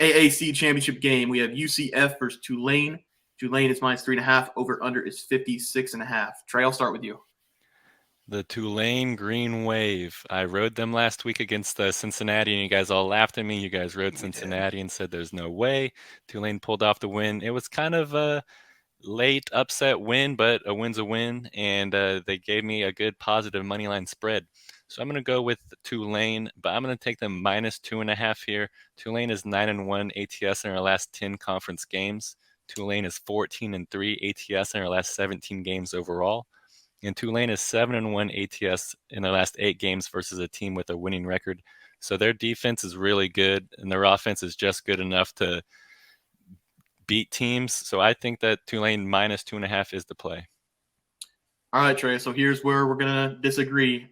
AAC championship game, we have UCF versus Tulane. Tulane is minus 3.5. Over under is 56.5. Trey, I'll start with you. The Tulane Green Wave. I rode them last week against Cincinnati, and you guys all laughed at me. You guys rode Cincinnati and said there's no way. Tulane pulled off the win. It was kind of a late upset win, but a win's a win, and they gave me a good positive money line spread. So I'm going to go with Tulane, but I'm going to take them minus 2.5 here. Tulane is 9-1 ATS in our last 10 conference games. Tulane is 14-3 ATS in our last 17 games overall. And Tulane is 7-1 ATS in their last 8 games versus a team with a winning record. So their defense is really good, and their offense is just good enough to beat teams. So I think that Tulane minus 2.5 is the play. All right, Trey. So here's where we're going to disagree.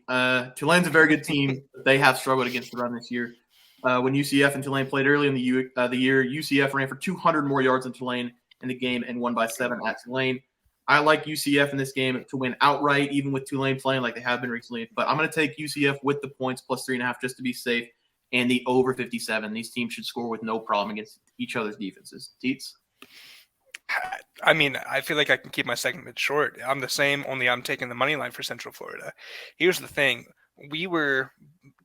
Tulane's a very good team. They have struggled against the run this year. When UCF and Tulane played early in the year, UCF ran for 200 more yards than Tulane in the game and won by 7 at Tulane. I like UCF in this game to win outright, even with Tulane playing like they have been recently. But I'm going to take UCF with the points plus 3.5 just to be safe, and the over 57. These teams should score with no problem against each other's defenses. Teats? I mean, I feel like I can keep my segment short. I'm the same, only I'm taking the money line for Central Florida. Here's the thing. We were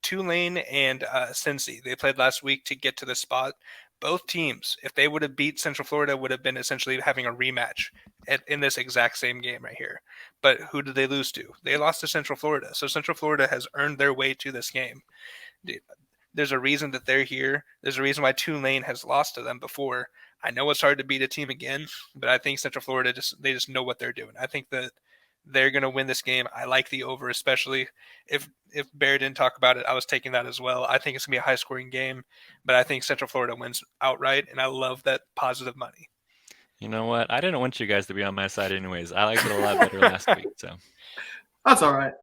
Tulane and Cincy. They played last week to get to the spot. Both teams, if they would have beat Central Florida, would have been essentially having a rematch in this exact same game right here. But who did they lose to? They lost to Central Florida. So Central Florida has earned their way to this game. There's a reason that they're here. There's a reason why Tulane has lost to them before. I know it's hard to beat a team again, but I think Central Florida they just know what they're doing. I think that they're going to win this game. I like the over, especially if Bear didn't talk about it. I was taking that as well. I think it's going to be a high-scoring game, but I think Central Florida wins outright, and I love that positive money. You know what? I didn't want you guys to be on my side anyways. I liked it a lot better last week. So That's all right.